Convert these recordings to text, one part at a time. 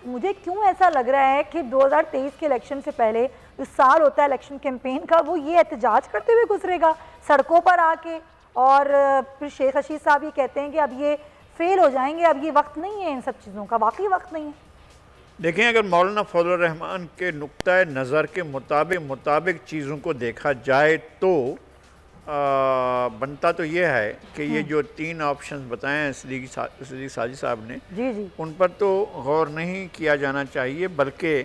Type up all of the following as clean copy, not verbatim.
मुझे क्यों ऐसा लग रहा है कि 2023 के इलेक्शन से पहले जो साल होता है इलेक्शन कैंपेन का, वो ये एहतजाज करते हुए गुजरेगा सड़कों पर आके, और फिर शेख रशीद साहब ये कहते हैं कि अब ये फेल हो जाएंगे, अब ये वक्त नहीं है इन सब चीज़ों का। वाकई वक्त नहीं है। देखें, अगर मौलाना फजल रहमान के नुक्ता नज़र के मुताबिक चीज़ों को देखा जाए तो बनता तो ये है कि ये जो 3 ऑप्शंस बताए हैं सिद्दीकी साजिद साहब ने, जी उन पर तो गौर नहीं किया जाना चाहिए, बल्कि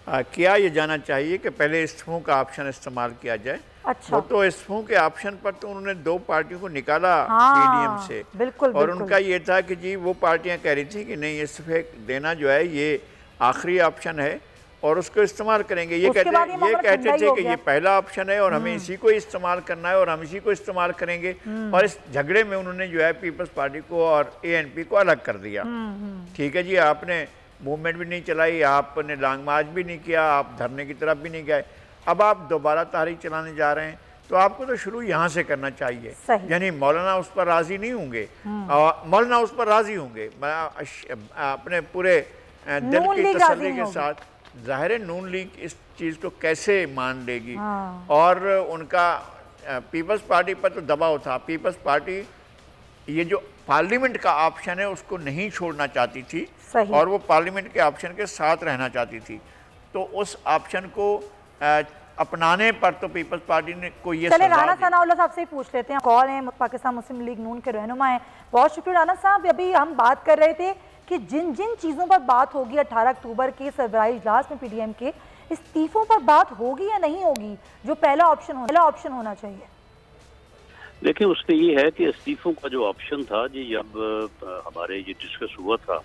किया ये जाना चाहिए कि पहले इस्तीफों का ऑप्शन इस्तेमाल किया जाए। अच्छा। वो तो इस्तीफों के ऑप्शन पर तो उन्होंने 2 पार्टियों को निकाला पीडीएम से। बिल्कुल, और उनका ये था कि जी वो पार्टियां कह रही थी कि नहीं, इस्तीफे देना जो है ये आखिरी ऑप्शन है और उसको इस्तेमाल करेंगे। ये कहते थे कि ये पहला ऑप्शन है और हमें इसी को इस्तेमाल करना है और हम इसी को इस्तेमाल करेंगे। और इस झगड़े में उन्होंने जो है पीपल्स पार्टी को और एएनपी को अलग कर दिया। ठीक है जी, आपने मूवमेंट भी नहीं चलाई, आपने लॉन्ग मार्च भी नहीं किया, आप धरने की तरफ भी नहीं गए, अब आप दोबारा तहरीक चलाने जा रहे हैं, तो आपको तो शुरू यहाँ से करना चाहिए। यानी मौलाना उस पर राजी नहीं होंगे, मौलाना उस पर राजी होंगे अपने पूरे दिल की तसल्ली के साथ। ज़ाहिर है नून लीग इस चीज़ को कैसे मान लेगी। और उनका पीपल्स पार्टी पर तो दबाव था। पीपल्स पार्टी ये जो पार्लियामेंट का ऑप्शन है उसको नहीं छोड़ना चाहती थी और वो पार्लियामेंट के ऑप्शन के साथ रहना चाहती थी। तो उस ऑप्शन को अपनाने पर तो पीपल्स पार्टी ने को ये चले राना सनाउल्लाह साहब से ही पूछ लेते हैं। कॉल है, पाकिस्तान मुस्लिम लीग नून के रहनुमा हैं। बहुत शुक्रिया राना साहब। अभी हम बात कर रहे थे कि जिन जिन चीज़ों पर बात होगी 18 अक्टूबर के सरबराही इजलास में पीडीएम के, इस्तीफों पर बात होगी या नहीं होगी, जो पहला ऑप्शन होना चाहिए। देखिए, उसमें ये है कि इस्तीफों का जो ऑप्शन था जी, जब हमारे ये डिस्कस हुआ था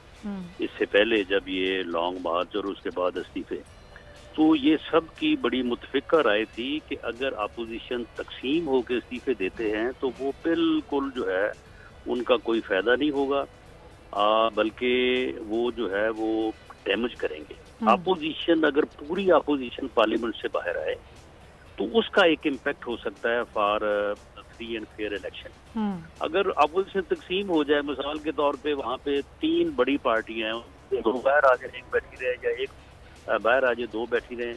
इससे पहले, जब ये लॉन्ग मार्च और उसके बाद इस्तीफे, तो ये सब की बड़ी मुतफिका राय थी कि अगर अपोजिशन तकसीम होकर इस्तीफे देते हैं तो वो बिल्कुल जो है उनका कोई फ़ायदा नहीं होगा, बल्कि वो जो है वो डैमेज करेंगे। अपोजिशन, अगर पूरी अपोजिशन पार्लियामेंट से बाहर आए तो उसका एक इम्पैक्ट हो सकता है for free and fair election. अगर अपोजिशन तकसीम हो जाए, मिसाल के तौर पे वहाँ पे 3 बड़ी पार्टियां हैं, 2 बाहर आ जाए, 1 बैठी रहे, या 1 बाहर आ जाए, 2 बैठी रहे,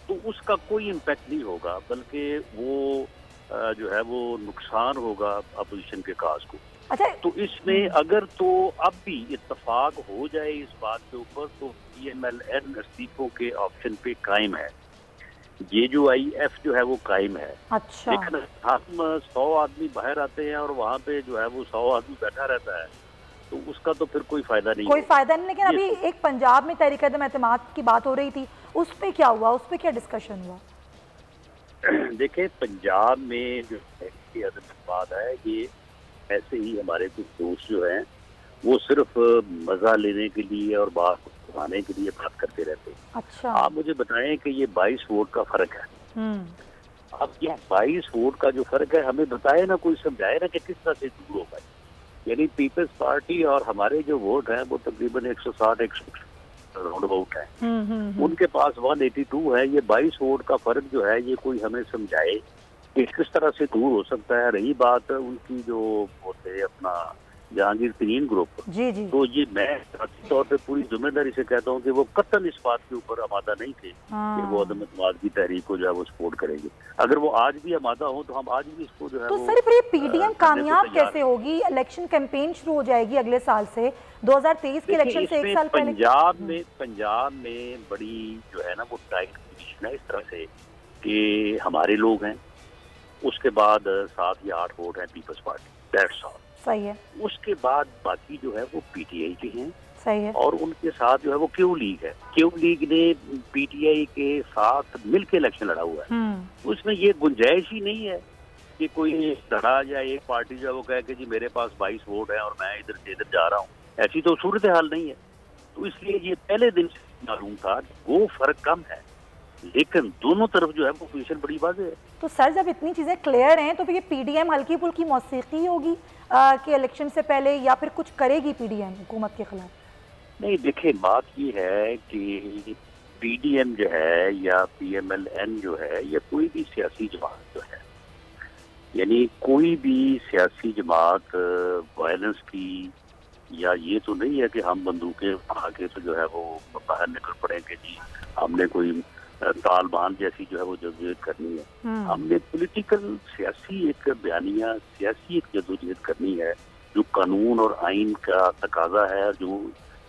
तो उसका कोई इम्पैक्ट नहीं होगा, बल्कि वो जो है वो नुकसान होगा अपोजिशन के काज को। अच्छा, तो इसमें अगर तो अब भी इत्तेफाक हो जाए इस बात के ऊपर, तो पीएमएलएन इस्तीफों के ऑप्शन पे कायम है, JUIF जो है वो कायम है। अच्छा। लेकिन हम 100 आदमी बाहर आते हैं और वहाँ पे जो है वो 100 आदमी बैठा रहता है, तो उसका तो फिर कोई फायदा नहीं। लेकिन अभी एक पंजाब में तहरीक एतमाद की बात हो रही थी, उस पर क्या हुआ, उस पर क्या डिस्कशन हुआ? देखें, पंजाब में जो बात है, ये ऐसे ही हमारे कुछ दोस्त जो हैं वो सिर्फ मजा लेने के लिए और बात उठाने के लिए बात करते रहते हैं। अच्छा। आप मुझे बताएं कि ये 22 वोट का फर्क है। अब ये 22 वोट का जो फर्क है, हमें बताए ना, कोई समझाए ना कि किस तरह से दूर होगा। यानी पीपल्स पार्टी और हमारे जो वोट है वो तकरीबन 160-160 राउंड अबाउट है। उनके पास 182 है। ये 22 वोट का फर्क जो है, ये कोई हमें समझाए कि किस तरह से दूर हो सकता है। रही बात उनकी जो होते है अपना जहांगीर तरीन ग्रुप, जी, तो ये मैं साथी तौर पे पूरी जिम्मेदारी से कहता हूँ कि वो कतन इस बात के ऊपर आमादा नहीं थे कि वो अदम एतमाद की तहरीक को जो है वो सपोर्ट करेंगे। अगर वो आज भी आमादा हो तो हम आज भी इसको जो है तो सर फिर पीडीएम कामयाब कैसे होगी? इलेक्शन कैंपेन शुरू हो जाएगी अगले साल से, 2023 के इलेक्शन से 1 साल पहले। पंजाब में बड़ी जो है ना वो टाइट पोजीशन है, इस तरह से कि हमारे लोग हैं, उसके बाद 7 या 8 वोट हैं पीपल्स पार्टी, दैट्स ऑल। सही है। उसके बाद बाकी जो है वो पीटीआई के हैं। सही है। और उनके साथ जो है वो क्यू लीग है। क्यू लीग ने पीटीआई के साथ मिलकर इलेक्शन लड़ा हुआ है। उसमें ये गुंजाइश ही नहीं है कि कोई लड़ा या एक पार्टी जो है वो कहे कि जी मेरे पास 22 वोट है और मैं इधर से इधर जा रहा हूँ। ऐसी तो सूरत हाल नहीं है। तो इसलिए ये पहले दिन से मालूम था, वो फर्क कम है, लेकिन दोनों तरफ जो है वो पोजीशन बड़ी वाज़ेह है। तो सर जब इतनी चीजें क्लियर हैं तो फिर ये पीडीएम हल्की फुल्की मौसीकी होगी कि इलेक्शन से पहले, या फिर कुछ करेगी पीडीएम हुकूमत के खिलाफ? नहीं, देखिए बात ये है कि पीडीएम जो है या पीएमएलएन जो है, या कोई भी सियासी जमात जो है, यानी कोई भी सियासी जमात वायलेंस की या ये तो नहीं है कि हम बंदूकें आके तो जो है वो बाहर निकल पड़ेंगे जी, हमने कोई तालिबान जैसी जो है वो जदोजहद करनी है। हमने पॉलिटिकल सियासी एक बयानिया, सियासी एक जदोजहद करनी है जो कानून और आइन का तकाजा है, जो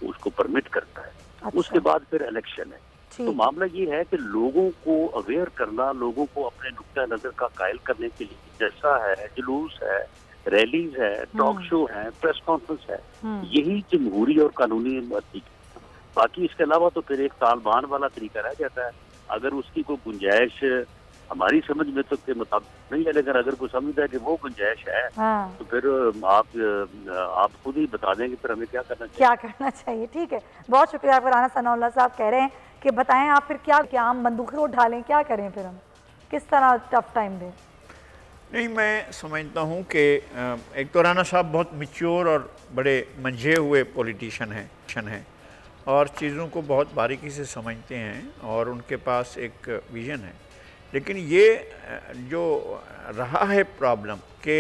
उसको परमिट करता है। अच्छा। उसके बाद फिर इलेक्शन है। तो मामला ये है कि लोगों को अवेयर करना, लोगों को अपने नुक्ता नजर का कायल करने के लिए जैसा है, जुलूस है, रैलीज है, टॉक शो है, प्रेस कॉन्फ्रेंस है, यही जमहूरी और कानूनी तरीका। बाकी इसके अलावा तो फिर एक तालिबान वाला तरीका रह जाता है। अगर उसकी कोई गुंजाइश हमारी समझ में तो के मुताबिक नहीं है, लेकिन अगर कोई समझता है कि वो गुंजाइश है तो फिर आप खुद ही बता देंगे फिर हमें क्या करना चाहिए। क्या करना चाहिए, ठीक है। बहुत शुक्रिया आपका। राना सनाउल्लाह साहब कह रहे हैं कि बताएं आप फिर क्या हम बंदूकें उठा लें, क्या करें फिर हम, किस तरह टफ टाइम दें? नहीं, मैं समझता हूँ कि एक तो राना साहब बहुत मैच्योर और बड़े मंझे हुए पॉलिटिशियन हैं और चीज़ों को बहुत बारीकी से समझते हैं और उनके पास एक विज़न है। लेकिन ये जो रहा है प्रॉब्लम कि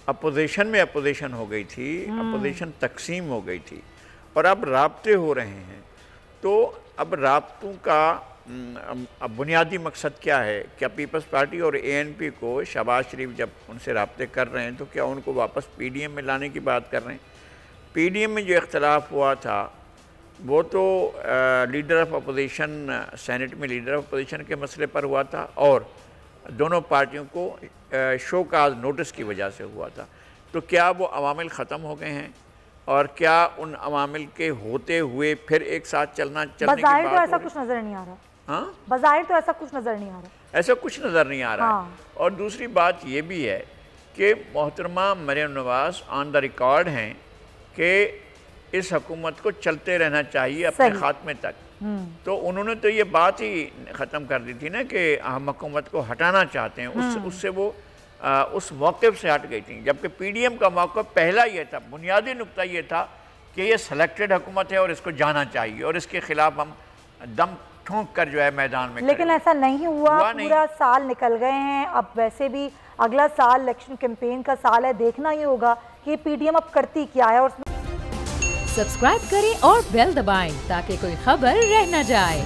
अपोजिशन में अपोजिशन हो गई थी, अपोजिशन तकसीम हो गई थी और अब राब्ते हो रहे हैं। तो अब राब्तों का अब बुनियादी मकसद क्या है? क्या पीपल्स पार्टी और ANP को शहबाज शरीफ जब उनसे राब्ते कर रहे हैं तो क्या उनको वापस PDM में लाने की बात कर रहे हैं? PDM में जो इख्तलाफ हुआ था वो तो लीडर ऑफ अपोजिशन, सेनेट में लीडर ऑफ अपोजिशन के मसले पर हुआ था और दोनों पार्टियों को शो काज नोटिस की वजह से हुआ था। तो क्या वो अवामिल ख़त्म हो गए हैं और क्या उन अवामिल के होते हुए फिर एक साथ चलने की बात? तो ऐसा कुछ नज़र नहीं आ रहा। हाँ, बज़ाहिर तो ऐसा कुछ नज़र नहीं आ रहा। ऐसा कुछ नज़र नहीं आ रहा है। और दूसरी बात ये भी है कि मोहतरमा मरियम नवाज़ ऑन द रिकॉर्ड हैं कि इस हुकूमत को चलते रहना चाहिए अपने खात्मे तक। तो उन्होंने तो ये बात ही ख़त्म कर दी थी ना कि हम हुकूमत को हटाना चाहते हैं, उससे वो उस मौक़िफ़ से हट गई थी। जबकि PDM का मौक़िफ़ पहला ये था, बुनियादी नुक्ता ये था कि ये सिलेक्टेड हुकूमत है और इसको जाना चाहिए और इसके ख़िलाफ़ हम दम ठोंक कर जो है मैदान में। लेकिन ऐसा नहीं हुआ, पूरा साल निकल गए हैं। अब वैसे भी अगला साल इलेक्शन कैंपेन का साल है, देखना ही होगा कि PDM अब करती क्या है। और सब्सक्राइब करें और बेल दबाएं ताकि कोई खबर रह न जाए।